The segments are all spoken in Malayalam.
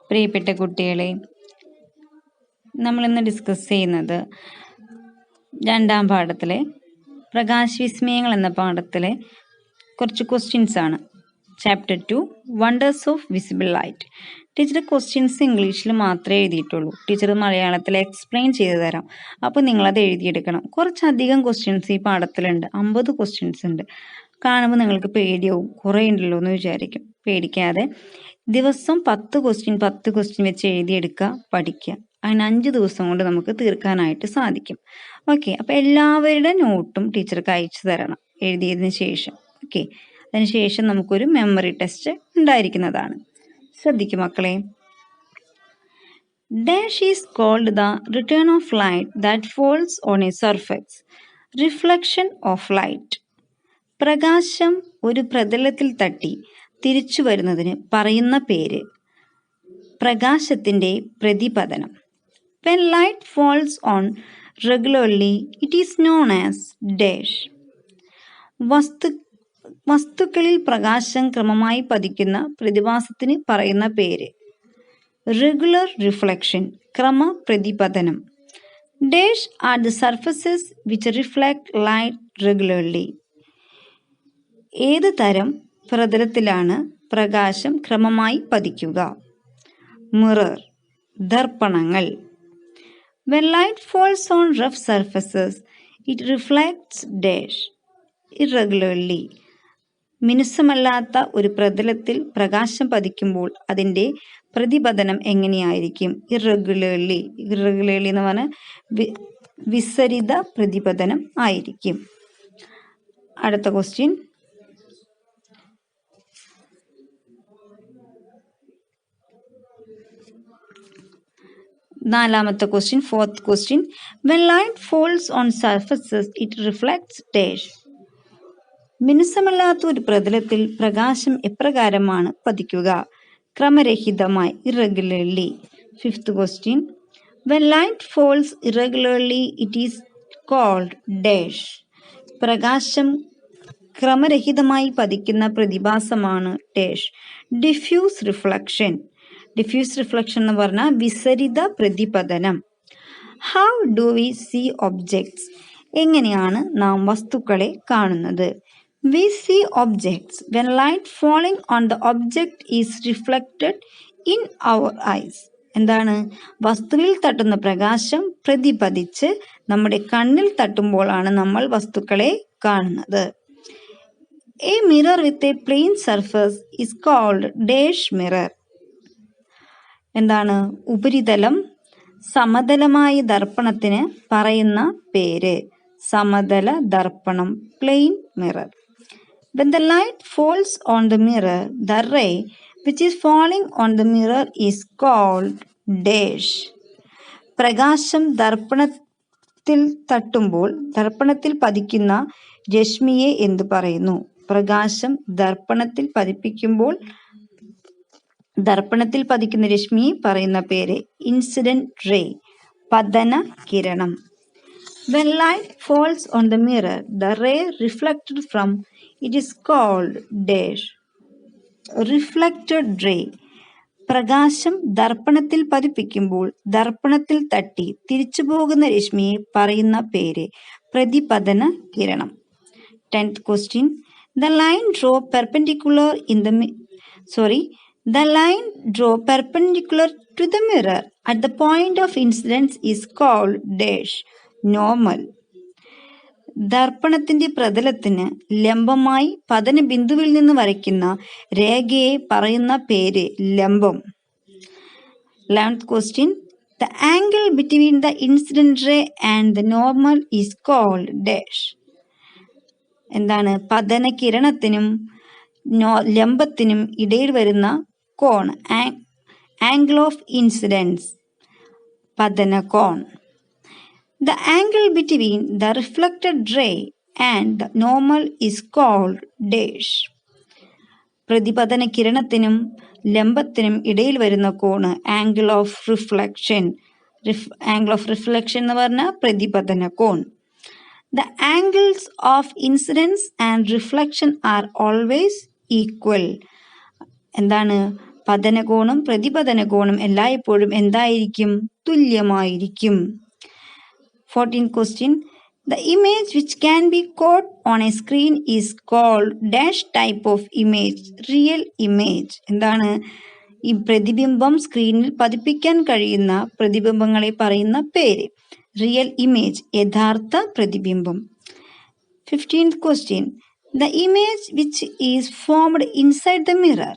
പ്രിയപ്പെട്ട കുട്ടികളെ, നമ്മളിന്ന് ഡിസ്കസ് ചെയ്യുന്നത് രണ്ടാം പാഠത്തിലെ പ്രകാശവിസ്മയങ്ങൾ എന്ന പാഠത്തിലെ കുറച്ച് ക്വസ്റ്റ്യൻസ് ആണ്. Chapter 2 wonders of visible light. Teacher questions ഇംഗ്ലീഷിൽ മാത്രമേ എഴുതിയിട്ടുള്ളൂ. ടീച്ചർ മലയാളത്തിൽ എക്സ്പ്ലെയിൻ ചെയ്തു തരാം. അപ്പോൾ നിങ്ങളത് എഴുതിയെടുക്കണം. കുറച്ചധികം ക്വസ്റ്റ്യൻസ് ഈ പാഠത്തിലുണ്ട്. 50 ക്വസ്റ്റ്യൻസ് ഉണ്ട്. കാണുമ്പോൾ നിങ്ങൾക്ക് പേടിയാവും, കുറേ ഉണ്ടല്ലോ എന്ന് വിചാരിക്കും. പേടിക്കാതെ ദിവസം 10 ക്വസ്റ്റ്യൻ വെച്ച് എഴുതിയെടുക്കുക, പഠിക്കുക. അതിന് 5 ദിവസം കൊണ്ട് നമുക്ക് തീർക്കാനായിട്ട് സാധിക്കും. ഓക്കെ, അപ്പോൾ എല്ലാവരുടെ നോട്ടും ടീച്ചർക്ക് അയച്ചു തരണം എഴുതിയതിന് ശേഷം. ഓക്കെ, അതിനുശേഷം നമുക്കൊരു മെമ്മറി ടെസ്റ്റ് ഉണ്ടായിരിക്കുന്നതാണ്. ശ്രദ്ധിക്കും മക്കളെ. Dash is called the return of light that falls on a surface. Reflection of light. പ്രകാശം ഒരു പ്രതലത്തിൽ തട്ടി തിരിച്ചു വരുന്നതിന് പറയുന്ന പേര് പ്രകാശത്തിൻ്റെ പ്രതിപതനം. When light falls on regularly, it is known as dash. വസ്തുക്കളിൽ പ്രകാശം ക്രമമായി പതിക്കുന്ന പ്രതിഭാസത്തിന് പറയുന്ന പേര് റെഗുലർ റിഫ്ലക്ഷൻ, ക്രമപ്രതിപതനം. Dash are the surfaces which reflect light regularly. ഏത് തരം പ്രതലത്തിലാണ് പ്രകാശം ക്രമമായി പതിക്കുക? Mirror, ദർപ്പണങ്ങൾ. When light falls on rough surfaces, it reflects dash irregularly. മിനുസമല്ലാത്ത ഒരു പ്രതലത്തിൽ പ്രകാശം പതിക്കുമ്പോൾ അതിൻ്റെ പ്രതിപതനം എങ്ങനെയായിരിക്കും? ഇറഗുലർലി. ഇറഗുലർലി എന്ന് പറഞ്ഞാൽ വിസരിത പ്രതിപതനം ആയിരിക്കും. അടുത്ത ക്വസ്റ്റ്യൻ. നാലാമത്തെ question, fourth question. When light falls on surfaces, it reflects dash. മിനുസമല്ലാത്ത ഒരു പ്രതലത്തിൽ പ്രകാശം എപ്രകാരമാണ് പതിക്കുക? ക്രമരഹിതമായി, irregularly. Fifth question. When light falls irregularly, it is called dash. പ്രകാശം ക്രമരഹിതമായി പതിക്കുന്ന പ്രതിഭാസമാണ് dash. Diffuse reflection. Diffuse reflection എന്ന് പറഞ്ഞാൽ വിസരിത പ്രതിപതനം. How do we see objects. എങ്ങനെയാണ് നാം വസ്തുക്കളെ കാണുന്നത്? We see objects when light falling on the object is reflected in our eyes. എന്താണ്? വസ്തുവിൽ തട്ടുന്ന പ്രകാശം പ്രതിപതിച്ച് നമ്മുടെ കണ്ണിൽ തട്ടുമ്പോഴാണ് നമ്മൾ വസ്തുക്കളെ കാണുന്നത്. A mirror with a plain surface is called dash mirror. എന്താണ്? ഉപരിതലം സമതലമായ ദർപ്പണത്തിന് പറയുന്ന പേര് സമതല ദർപ്പണം, plain mirror. When the light falls on the mirror, the ray which is falling on the mirror is called dash. പ്രകാശം ദർപ്പണത്തിൽ തട്ടുമ്പോൾ ദർപ്പണത്തിൽ പതിക്കുന്ന രശ്മിയെ എന്തു പറയുന്നു? പ്രകാശം ദർപ്പണത്തിൽ പതിക്കുന്ന രശ്മിയെ പറയുന്ന പേര് ഇൻസിഡന്റ് റേ, പതന കിരണം. When light falls on the mirror, the ray reflected from it is called dash. Reflected ray. പ്രകാശം ദർപ്പണത്തിൽ പതിപ്പിക്കുമ്പോൾ ദർപ്പണത്തിൽ തട്ടി തിരിച്ചു പോകുന്ന രശ്മിയെ പറയുന്ന പേര് പ്രതിപതന കിരണം. 10th question. The line draw perpendicular to the mirror at the point of incidence is called dash. Normal. ദർപ്പണത്തിന്റെ പ്രതലത്തിന് ലംബമായി പതന ബിന്ദുവിൽ നിന്ന് വരയ്ക്കുന്ന രേഖയെ പറയുന്ന പേര് ലംബം. 11th question. The angle between the incident ray and the normal is called dash. എന്താണ്? പതന കിരണത്തിനും ലംബത്തിനും ഇടയിൽ വരുന്ന കോൺ, ആംഗിൾ ഓഫ് ഇൻസിഡൻസ്, പതന കോൺ. The angle between the reflected ray and the normal is called dash. പ്രതിപതന കിരണത്തിനും ലംബത്തിനും ഇടയിൽ വരുന്ന cone angle of reflection. Angle of reflection എന്ന് പറഞ്ഞാൽ പ്രതിപതന കോൺ. The angles of incidence and reflection are always equal. എന്താണ്? പതനകോണും പ്രതിപതനകോണും എല്ലായ്പ്പോഴും എന്തായിരിക്കും? തുല്യമായിരിക്കും. 14th question. The image which can be caught on a screen is called dash type of image. Real image. എന്താണ്? ഈ പ്രതിബിംബം സ്ക്രീനിൽ പതിപ്പിക്കാൻ കഴിയുന്ന പ്രതിബിംബങ്ങളെ പറയുന്ന പേര്. റിയൽ ഇമേജ്, യഥാർത്ഥ പ്രതിബിംബം. 15th question. The image which is formed inside the mirror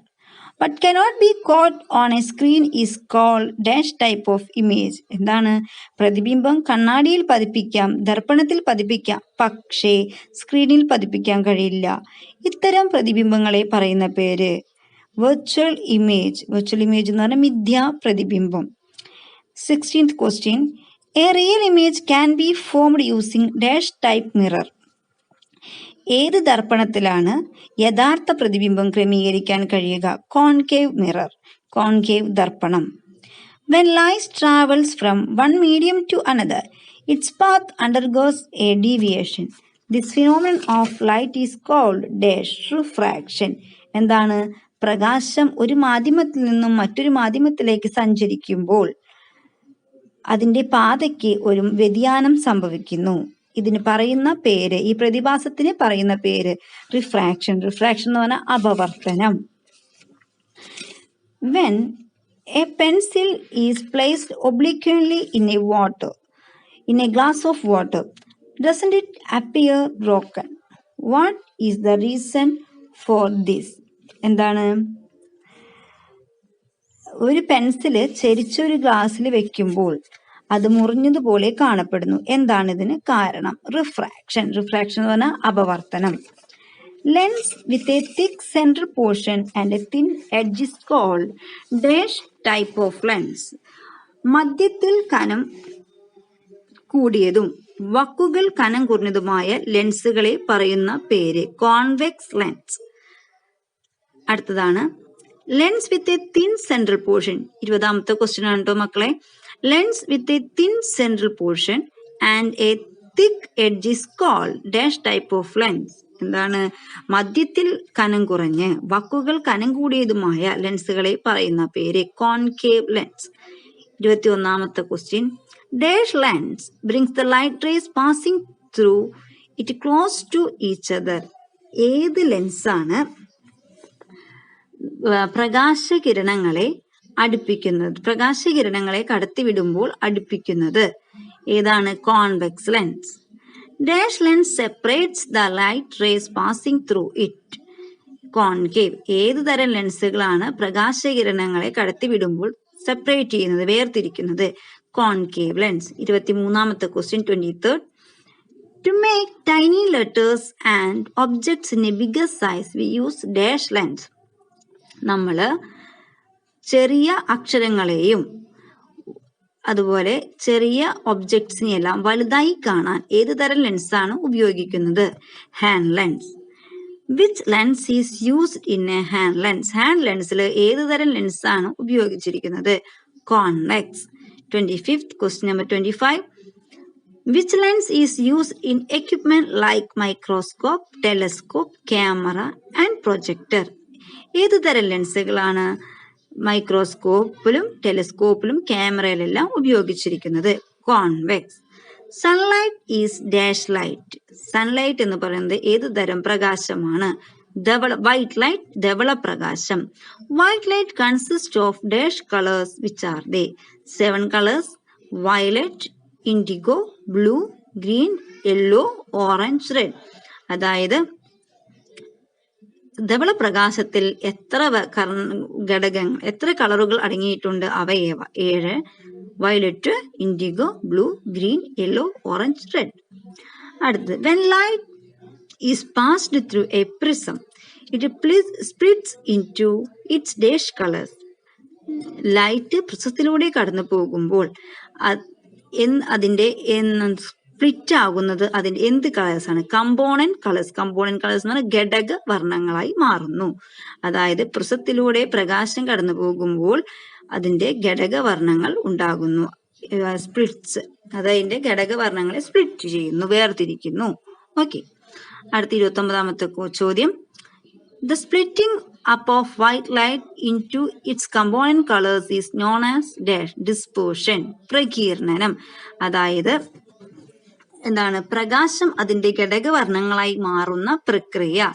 but cannot be caught on a screen is called dash type of image. എന്താണ്? പ്രതിബിംബം കണ്ണാടിയിൽ പതിപ്പിക്കാം, ദർപ്പണത്തിൽ പതിപ്പിക്കാം, പക്ഷേ സ്ക്രീനിൽ പതിപ്പിക്കാൻ കഴിയില്ല. ഇത്തരം പ്രതിബിംബങ്ങളെ പറയുന്ന പേര് വെർച്വൽ ഇമേജ്. വെർച്വൽ ഇമേജ് എന്ന് പറഞ്ഞാൽ മിഥ്യാ പ്രതിബിംബം. 16th question. A real image can be formed using dash type mirror. ഏത് ദർപ്പണത്തിലാണ് യഥാർത്ഥ പ്രതിബിംബം ക്രമീകരിക്കാൻ കഴിയുക? കോൺകേവ് മിറർ, കോൺകേവ് ദർപ്പണം. When light travels from one medium to another, its path undergoes a deviation. This phenomenon of light is called dash refraction. എന്താണ്? പ്രകാശം ഒരു മാധ്യമത്തിൽ നിന്നും മറ്റൊരു മാധ്യമത്തിലേക്ക് സഞ്ചരിക്കുമ്പോൾ അതിൻ്റെ പാതയ്ക്ക് ഒരു വ്യതിയാനം സംഭവിക്കുന്നു. ഇതിന് പറയുന്ന പേര്, ഈ പ്രതിഭാസത്തിന് പറയുന്ന പേര് റിഫ്രാക്ഷൻ. റിഫ്രാക്ഷൻ എന്ന് പറഞ്ഞാൽ അപവർത്തനം. When a pencil is placed obliquely in a glass of water, doesn't it appear broken? What is the reason for this? എന്താണ്? ഒരു പെൻസില് ചെരിച്ചൊരു ഗ്ലാസ്സിൽ വെക്കുമ്പോൾ അത് മുറിഞ്ഞതുപോലെ കാണപ്പെടുന്നു. എന്താണ് ഇതിന് കാരണം? റിഫ്രാക്ഷൻ. റിഫ്രാക്ഷൻ എന്ന് പറഞ്ഞാൽ അപവർത്തനം. Lens with a thick central portion and a thin edge is called dash type of lens. മധ്യത്തിൽ കനം കൂടിയതും വക്കുകൾ കനം കുറഞ്ഞതുമായ ലെൻസുകളെ പറയുന്ന പേര് കോൺവെക്സ് ലെൻസ്. അടുത്തതാണ് lens with a thin central portion. 20ാമത്തെ ക്വസ്റ്റ്യൻ ആണ് കേട്ടോ മക്കളെ. Lens with a thin central portion and a thick edge is called dash type of lens. എന്താണ്? മധ്യത്തിൽ കനം കുറഞ്ഞ് വക്കുകൾ കനം കൂടിയതുമായ ലെൻസുകളെ പറയുന്ന പേര് കോൺകേവ് ലെൻസ്. 21ാമത്തെ question. Dash lens brings the light rays passing through it close to each other. ഏത് ലെൻസാണ് പ്രകാശകിരണങ്ങളെ അടുപ്പിക്കുന്നത്? പ്രകാശകിരണങ്ങളെ കടത്തിവിടുമ്പോൾ അടുപ്പിക്കുന്നത് ഏതാണ്? Convex lens. Dash lens separates the light rays passing through it. Concave. ഏത് തരം ലെൻസുകളാണ് പ്രകാശകിരണങ്ങളെ കടത്തിവിടുമ്പോൾ സെപ്പറേറ്റ് ചെയ്യുന്നത്, വേർതിരിക്കുന്നത്? Concave lens. 23ാമത്തെ question. 23rd. To make tiny letters and objects in a bigger size, we use dash lens. നമ്മൾ ചെറിയ അക്ഷരങ്ങളെയും അതുപോലെ ചെറിയ ഒബ്ജക്ട്സിനെയെല്ലാം വലുതായി കാണാൻ ഏത് തരം ലെൻസാണ് ഉപയോഗിക്കുന്നത്? Hand lens. Which lens is used in a hand lens? Hand ലെൻസിൽ ഏത് തരം ലെൻസാണ് ഉപയോഗിച്ചിരിക്കുന്നത്? Convex. 25th question. Number 25. Which lens is used in equipment like microscope, telescope, camera and projector? ഏത് തരം ലെൻസുകളാണ് മൈക്രോസ്കോപ്പിലും ടെലിസ്കോപ്പിലും ക്യാമറയിലെല്ലാം ഉപയോഗിച്ചിരിക്കുന്നത്? Convex. Sunlight is dash light. Sunlight എന്ന് പറയുന്നത് ഏത് തരം പ്രകാശമാണ്? വൈറ്റ് ലൈറ്റ്, ധവള പ്രകാശം. White light consist of dash colours. Which are they? 7 colors. Violet, IndiGo, blue, green, yellow, orange, red. അതായത് ധവള പ്രകാശത്തിൽ എത്ര ഘടകങ്ങൾ, എത്ര കളറുകൾ അടങ്ങിയിട്ടുണ്ട്? അവ 7. Violet, IndiGo, blue, green, yellow, orange, red. അടുത്ത്, when light is passed through a prism, it splits into its dash colors. Light പ്രിസത്തിലൂടെ കടന്നു പോകുമ്പോൾ അതിന്റെ സ്പ്ലിറ്റ് ആകുന്നത് അതിന്റെ എന്ത് കളേഴ്സ് ആണ്? Component colours. കമ്പോണന്റ് കളേഴ്സ് എന്ന് പറഞ്ഞാൽ ഘടക വർണ്ണങ്ങളായി മാറുന്നു. അതായത് പ്രിസത്തിലൂടെ പ്രകാശം കടന്നു പോകുമ്പോൾ അതിന്റെ ഘടക വർണ്ണങ്ങൾ ഉണ്ടാകുന്നു. സ്പ്ലിറ്റ്സ്, അതിന്റെ ഘടക വർണ്ണങ്ങളെ സ്പ്ലിറ്റ് ചെയ്യുന്നു, വേർതിരിക്കുന്നു. ഓക്കെ. അടുത്ത 29ാമത്തെ ചോദ്യം. The splitting up of white light into its component colors is known as dash dispersion. പ്രകീർണനം, അതായത് എന്താണ്, പ്രകാശം അതിന്റെ ഘടകവർണ്ണങ്ങളായി മാറുന്ന പ്രക്രിയ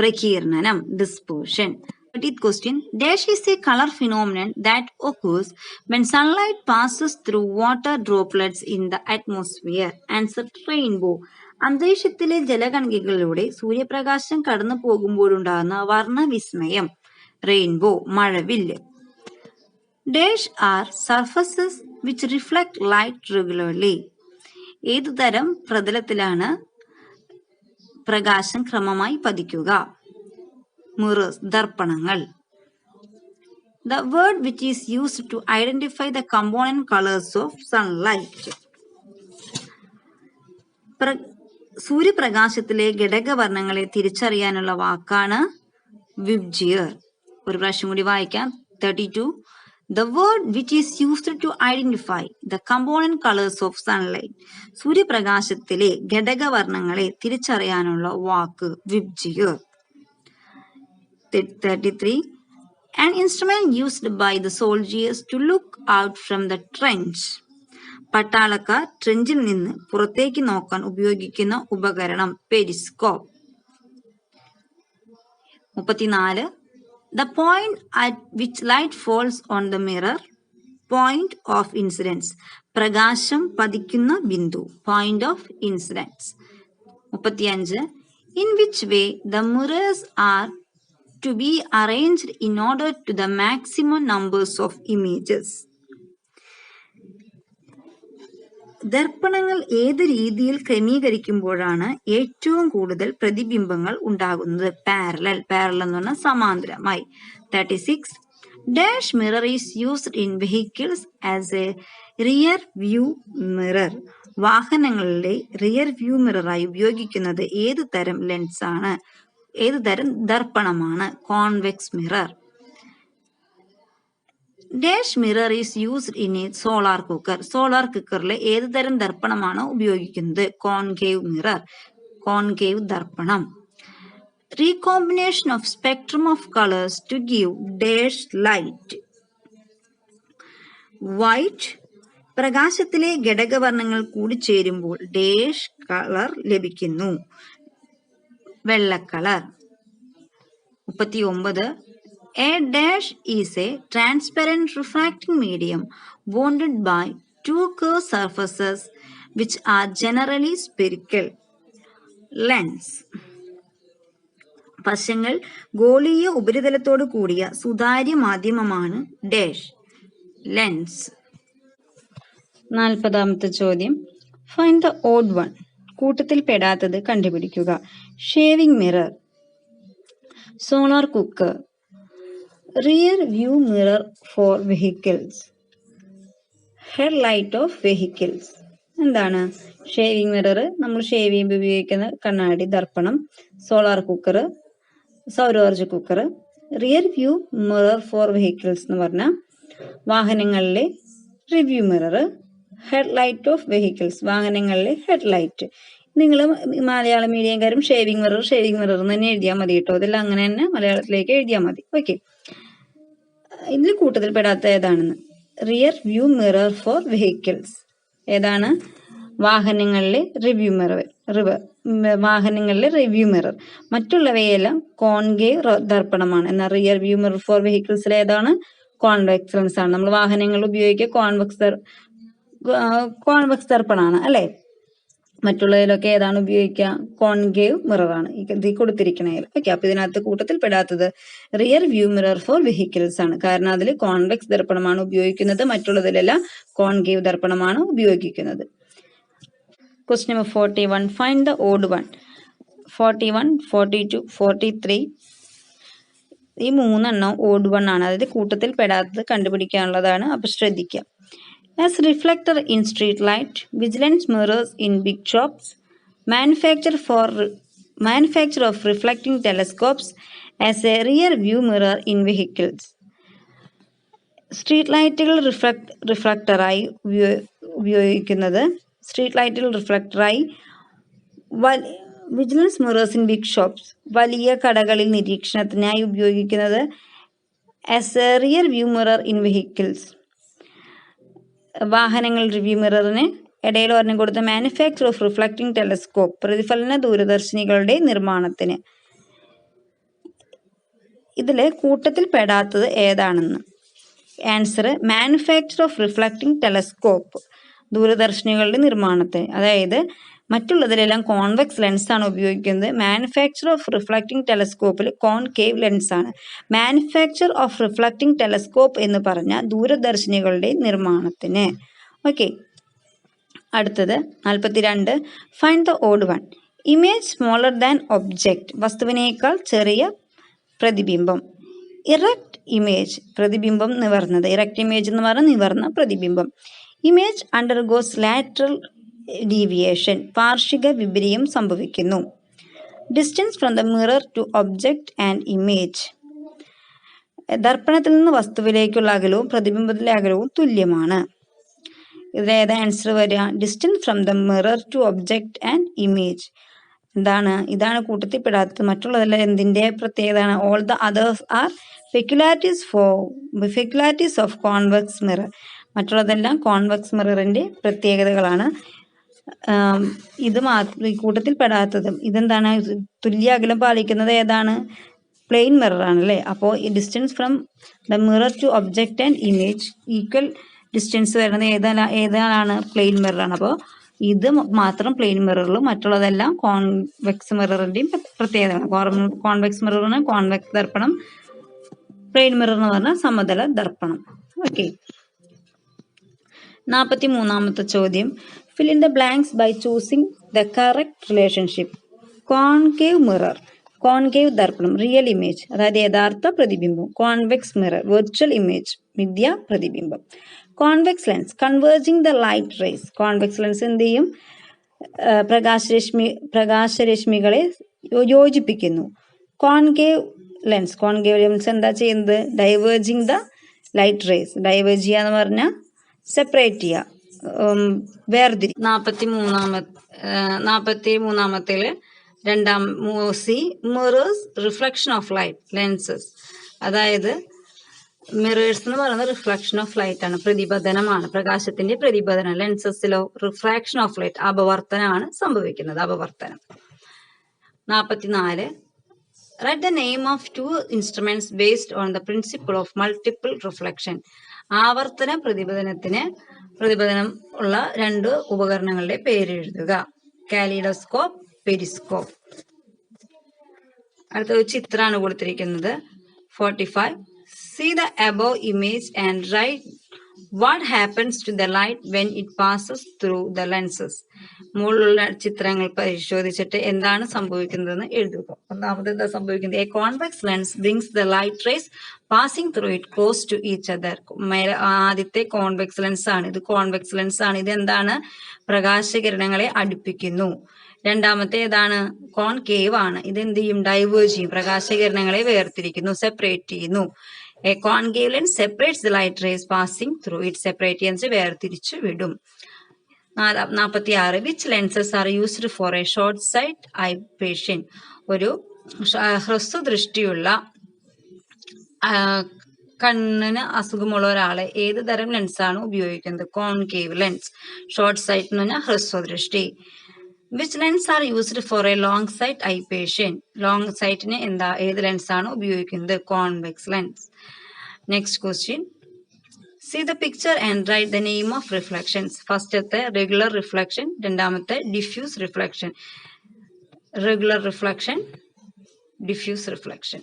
പ്രകീർണനം, dispersion. 30th question. Dash is a color phenomenon that occurs when sunlight passes through water droplets in the atmosphere. Answer rainbow. അന്തരീക്ഷത്തിലെ ജലകണികകളിലൂടെ സൂര്യപ്രകാശം കടന്നു പോകുമ്പോഴുണ്ടാകുന്ന വർണ്ണവിസ്മയം, rainbow, Mazhavillu. Dash are surfaces which reflect light regularly. ഏതുതരം പ്രതലത്തിലാണ് പ്രകാശം ക്രമമായി പതിക്കുക? Mirrors, ദർപ്പണങ്ങൾ. The word which is used to identify the component colors of sunlight. സൂര്യപ്രകാശത്തിലെ ഘടകവർണ്ണങ്ങളെ തിരിച്ചറിയാനുള്ള വാക്കാണ് വിബ്ജിയർ. ഒരു പ്രാവശ്യം കൂടി വായിക്കാം. 32. The word which is used to identify the component colors of sunlight. സൂര്യപ്രകാശത്തിലെ ഘടകവർണ്ണങ്ങളെ തിരിച്ചറിയാനുള്ള വാക്ക് വിബ്ജിയർ. 33. An instrument used by the soldiers to look out from the trench. പട്ടാളക്കാർ ട്രെഞ്ചിൽ നിന്ന് പുറത്തേക്ക് നോക്കാൻ ഉപയോഗിക്കുന്ന ഉപകരണം Periscope. 34. The point at which light falls on the mirror. Point of incidence. പ്രകാശം പതിക്കുന്ന Bindu, point of incidence. 35. In which way the mirrors are to be arranged in order to the maximum numbers of images. ദർപ്പണങ്ങൾ ഏത് രീതിയിൽ ക്രമീകരിക്കുമ്പോഴാണ് ഏറ്റവും കൂടുതൽ പ്രതിബിംബങ്ങൾ ഉണ്ടാകുന്നത്? പാരലൽ എന്ന് പറഞ്ഞാൽ സമാന്തരമായി. 36. Dash mirror is used in vehicles as a rear view mirror. വാഹനങ്ങളിലെ റിയർ വ്യൂ മിററായി ഉപയോഗിക്കുന്നത് ഏത് തരം ലെൻസ് ആണ്? ഏത് തരം ദർപ്പണമാണ്? Convex mirror. Dash mirror is used in a solar cooker. Solar കുക്കറിലെ ഏത് തരം ദർപ്പണമാണ് ഉപയോഗിക്കുന്നത്? കോൺകേവ് മിറർ, കോൺകേവ് ദർപ്പണം. Recombination of spectrum of colours to give dash light. White, പ്രകാശത്തിലെ ഘടകവർണ്ണങ്ങൾ കൂടിച്ചേരുമ്പോൾ ഡാഷ് കളർ ലഭിക്കുന്നു, വെള്ളക്കളർ. 39. A dash is a transparent refracting medium bounded by two curved surfaces which are generally spherical. Lens. വശങ്ങൾ ഗോളീയ ഉപരിതലത്തോട് കൂടിയ സുതാര്യ മാധ്യമമാണ് ഡാഷ്, ലെൻസ്. 40ാമത്തെ ചോദ്യം. Find the odd one. കൂട്ടത്തിൽ പെടാത്തത് കണ്ടുപിടിക്കുക. Shaving mirror, solar cooker, rear view mirror for vehicles, headlight of vehicles. എന്താണ്? ഷേവിംഗ് മിറർ, നമ്മൾ ഷേവ് ചെയ്യുമ്പോൾ ഉപയോഗിക്കുന്ന കണ്ണാടി ദർപ്പണം. സോളാർ കുക്കർ, സൗരോർജ cooker. Rear view mirror for vehicles എന്ന് പറഞ്ഞാൽ വാഹനങ്ങളിലെ review mirror. Headlight of vehicles, വാഹനങ്ങളിലെ ഹെഡ്ലൈറ്റ്. നിങ്ങൾ മലയാളം മീഡിയംകാരും ഷേവിംഗ് മിറർ എന്ന് തന്നെ എഴുതിയാൽ മതി കേട്ടോ. ഇതെല്ലാം അങ്ങനെ തന്നെ മലയാളത്തിലേക്ക് എഴുതിയാൽ മതി. ഓക്കെ, ഇതിൽ കൂട്ടത്തിൽ പെടാത്ത ഏതാണെന്ന്? Rear view mirror for vehicles. ഏതാണ്? വാഹനങ്ങളിലെ റിവ്യൂ മിറർ, വാഹനങ്ങളിലെ റിവ്യൂ മിറർ. മറ്റുള്ളവയെല്ലാം കോൺകേവ് ദർപ്പണമാണ്. എന്നാൽ റിയർ വ്യൂ മിറർ ഫോർ വെഹിക്കിൾസിൽ ഏതാണ്? കോൺവെക്സ് ലെൻസ് ആണ്. നമ്മൾ വാഹനങ്ങളിൽ ഉപയോഗിക്കുക കോൺവെക്സ് ദർപ്പണമാണ് അല്ലെ. മറ്റുള്ളതിലൊക്കെ ഏതാണ് ഉപയോഗിക്കുക? കോൺകേവ് മിറർ ആണ് ഇത് കൊടുത്തിരിക്കണേൽ. ഓക്കെ, അപ്പൊ ഇതിനകത്ത് കൂട്ടത്തിൽ പെടാത്തത് rear view mirror for vehicles ആണ്. കാരണം അതിൽ കോൺവെക്സ് ദർപ്പണമാണ് ഉപയോഗിക്കുന്നത്, മറ്റുള്ളതിലെല്ലാം കോൺകേവ് ദർപ്പണമാണ് ഉപയോഗിക്കുന്നത്. Question number 41. Find the odd one. 41, 42, 43 ഈ മൂന്നെണ്ണം ഓഡ് വൺ ആണ്. അതായത് കൂട്ടത്തിൽ പെടാത്തത് കണ്ടുപിടിക്കാനുള്ളതാണ്. അപ്പൊ ശ്രദ്ധിക്കാം. As reflector in street light, vigilance mirrors in big shops, manufacture of reflecting telescopes as a rear view mirror in vehicles. Street ലൈറ്റുകൾ റിഫ്ലക്ടറായി ഉപയോഗിക്കുന്നത്, സ്ട്രീറ്റ് ലൈറ്റുകൾ റിഫ്ലക്ടറായി vigilance mirrors in big shops. വലിയ കടകളിൽ നിരീക്ഷണത്തിനായി ഉപയോഗിക്കുന്നത്. As a rear view mirror in vehicles. വാഹനങ്ങൾ റിവ്യൂ മിററിന് ഇടയിൽ ഒരെണ്ണം കൊടുത്ത മാനുഫാക്ചർ ഓഫ് റിഫ്ലക്റ്റിംഗ് ടെലസ്കോപ്പ്. പ്രതിഫലന ദൂരദർശിനികളുടെ നിർമ്മാണത്തിന്. ഇതിൽ കൂട്ടത്തിൽ പെടാത്തത് ഏതാണെന്ന്. Answer manufacture of reflecting telescope. ദൂരദർശിനികളുടെ നിർമ്മാണത്തിന്. അതായത് മറ്റുള്ളതിലെല്ലാം കോൺവെക്സ് ലെൻസ് ആണ് ഉപയോഗിക്കുന്നത്. മാനുഫാക്ചർ ഓഫ് റിഫ്ലക്റ്റിംഗ് ടെലസ്കോപ്പിൽ കോൺകേവ് ലെൻസ് ആണ്. മാനുഫാക്ചർ ഓഫ് റിഫ്ലക്റ്റിംഗ് ടെലസ്കോപ്പ് എന്ന് പറഞ്ഞാൽ ദൂരദർശിനികളുടെ നിർമ്മാണത്തിന്. ഓക്കെ, അടുത്തത് 42. Find the odd one. Image smaller than object. വസ്തുവിനേക്കാൾ ചെറിയ പ്രതിബിംബം. Erect image. പ്രതിബിംബം നിവർന്നത്. ഇറക്റ്റ് ഇമേജ് എന്ന് പറഞ്ഞാൽ നിവർന്ന പ്രതിബിംബം. Image undergoes lateral deviation. പാർഷിക വിപര്യം സംഭവിക്കുന്നു. Distance from the mirror to object and image. ദർപ്പണത്തിൽ നിന്ന് വസ്തുവിലേക്കുള്ള അകലവും പ്രതിബിംബത്തിലെ അകലവും തുല്യമാണ്. ഇതിലേതാ ആൻസർ വരിക? Distance from the mirror to object and image. ഇതാണ് കൂട്ടത്തിൽ പെടാത്തത്. മറ്റുള്ളതെല്ലാം എന്തിൻ്റെ പ്രത്യേകതയാണ്? All the others are peculiarities of convex mirror. മറ്റുള്ളതെല്ലാം കോൺവെക്സ് മിററിൻ്റെ പ്രത്യേകതകളാണ്. ഇത് മാത്രം ഈ കൂട്ടത്തിൽ പെടാത്തതും. ഇതെന്താണ്? തുല്യ അകലം പാലിക്കുന്നത് ഏതാണ്? പ്ലെയിൻ മിറർ ആണല്ലേ. അപ്പോൾ ഈ distance from the mirror to object and image equal distance വരുന്നത് ഏതാണ്? പ്ലെയിൻ മിററാണ്. അപ്പോൾ ഇത് മാത്രം പ്ലെയിൻ മിററിലും മറ്റുള്ളതെല്ലാം കോൺവെക്സ് മിററിൻ്റെയും പ്രത്യേകതയാണ്. കോൺവെക്സ് മിററിന് കോൺവെക്സ് ദർപ്പണം, പ്ലെയിൻ മിറർ എന്ന് പറഞ്ഞാൽ സമതല ദർപ്പണം. ഓക്കെ, 43ാമത്തെ ചോദ്യം. Fill in the blanks by choosing the correct relationship. Concave mirror, concave ദർപ്പണം, റിയൽ ഇമേജ് അതായത് യഥാർത്ഥ പ്രതിബിംബം. കോൺവെക്സ് മിറർ, വെർച്വൽ ഇമേജ്, മിഥ്യാ പ്രതിബിംബം. Convex lens, converging the light raise. Convex lens എന്ത് ചെയ്യും? പ്രകാശരശ്മികളെ യോജിപ്പിക്കുന്നു. കോൺകേവ് ലെൻസ് എന്താ ചെയ്യുന്നത്? Diverging the light rays. Diverge ചെയ്യുക എന്ന് പറഞ്ഞാൽ സെപ്പറേറ്റ് ചെയ്യുക, വേർതിരി. 43ാമത്തേല് mirrors reflection of light lenses. അതായത് മിറേഴ്സ് എന്ന് പറയുന്നത് റിഫ്ലക്ഷൻ ഓഫ് ലൈറ്റ് ആണ്, പ്രതിപതനമാണ്, പ്രകാശത്തിന്റെ പ്രതിപതനം. ലെൻസസിലോ റിഫ്രാക്ഷൻ ഓഫ് ലൈറ്റ്, അപവർത്തനമാണ് സംഭവിക്കുന്നത്, അപവർത്തനം. 44. Write the name of 2 instruments based on the principle of multiple reflection. ആവർത്തന പ്രതിപതനം ഉള്ള 2 ഉപകരണങ്ങളുടെ പേര് എഴുതുക. Kaleidoscope, periscope. അടുത്ത ഒരു ചിത്രമാണ് കൊടുത്തിരിക്കുന്നത്. 45. See the above image and write what happens to the light when it passes through the lenses. മുകളിലുള്ള ചിത്രങ്ങൾ പരിശോധിച്ചിട്ട് എന്താണ് സംഭവിക്കുന്നതെന്ന് എഴുതുക. ഒന്നാമത് എന്താ സംഭവിക്കുന്നത്? A convex lens brings the light rays passing through it close to each other. ആദ്യത്തെ കോൺവെക്സ് ലെൻസ് ആണ്. ഇത് കോൺവെക്സ് ലെൻസ് ആണ്. ഇത് എന്താണ്? പ്രകാശകിരണങ്ങളെ അടുപ്പിക്കുന്നു. രണ്ടാമത്തെ ഏതാണ്? കോൺകേവ് ആണ്. ഇത് എന്ത് ചെയ്യും? ഡൈവേർജ് ചെയ്യും, പ്രകാശകിരണങ്ങളെ വേർതിരിക്കുന്നു, സെപ്പറേറ്റ് ചെയ്യുന്നു. A concave lens separates the light rays passing through it. Separate ചെയ്യാൻ വേർതിരിച്ചു വിടും. 46. Which lenses are used for a short sight eye patient? ഒരു ഹ്രസ്വദൃഷ്ടിയുള്ള കണ്ണിന് അസുഖമുള്ള ഒരാളെ ഏത് തരം ലെൻസാണ് ഉപയോഗിക്കുന്നത്? Concave lens. ഷോർട്ട് സൈറ്റ് എന്ന് പറഞ്ഞാൽ ഹ്രസ്വദൃഷ്ടി. Which lens are used for a long sight eye patient? Long sightന് ഏത് ലെൻസാണ് ഉപയോഗിക്കുന്നത്? Convex lens. Next question. See the picture and write the name of reflections. ഫസ്റ്റത്തെ regular reflection, രണ്ടാമത്തെ diffuse reflection. Regular reflection, diffuse reflection.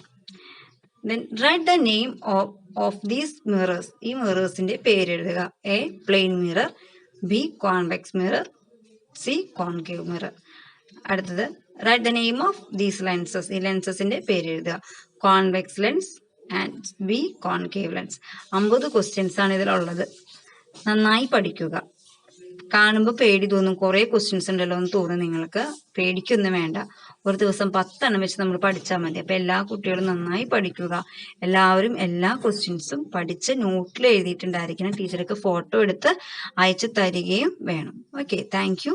Then write the name of these mirrors. ഈ മിറേഴ്സിന്റെ പേര് എഴുതുക. A. plain mirror, B. convex mirror, C. concave mirror. അടുത്തത് write the name of these lenses. ഈ ലെൻസസിന്റെ പേര് എഴുതുക. Convex lens and B. concave lens. 50 questions ആണ് ഇതിലുള്ളത്. നന്നായി പഠിക്കുക. കാണുമ്പോൾ പേടി തോന്നും, കുറെ ക്വസ്റ്റ്യൻസ് ഉണ്ടല്ലോ എന്ന് തോന്നും നിങ്ങൾക്ക്. പേടിക്കൊന്നും വേണ്ട. ഒരു ദിവസം 10 എണ്ണം വെച്ച് നമ്മൾ പഠിച്ചാൽ മതി. അപ്പൊ എല്ലാ കുട്ടികളും നന്നായി പഠിക്കുക. എല്ലാവരും എല്ലാ ക്വസ്റ്റ്യൻസും പഠിച്ച് നോട്ടിൽ എഴുതിയിട്ടുണ്ടായിരിക്കണം. ടീച്ചർക്ക് ഫോട്ടോ എടുത്ത് അയച്ചു തരികയും വേണം. Okay, thank you.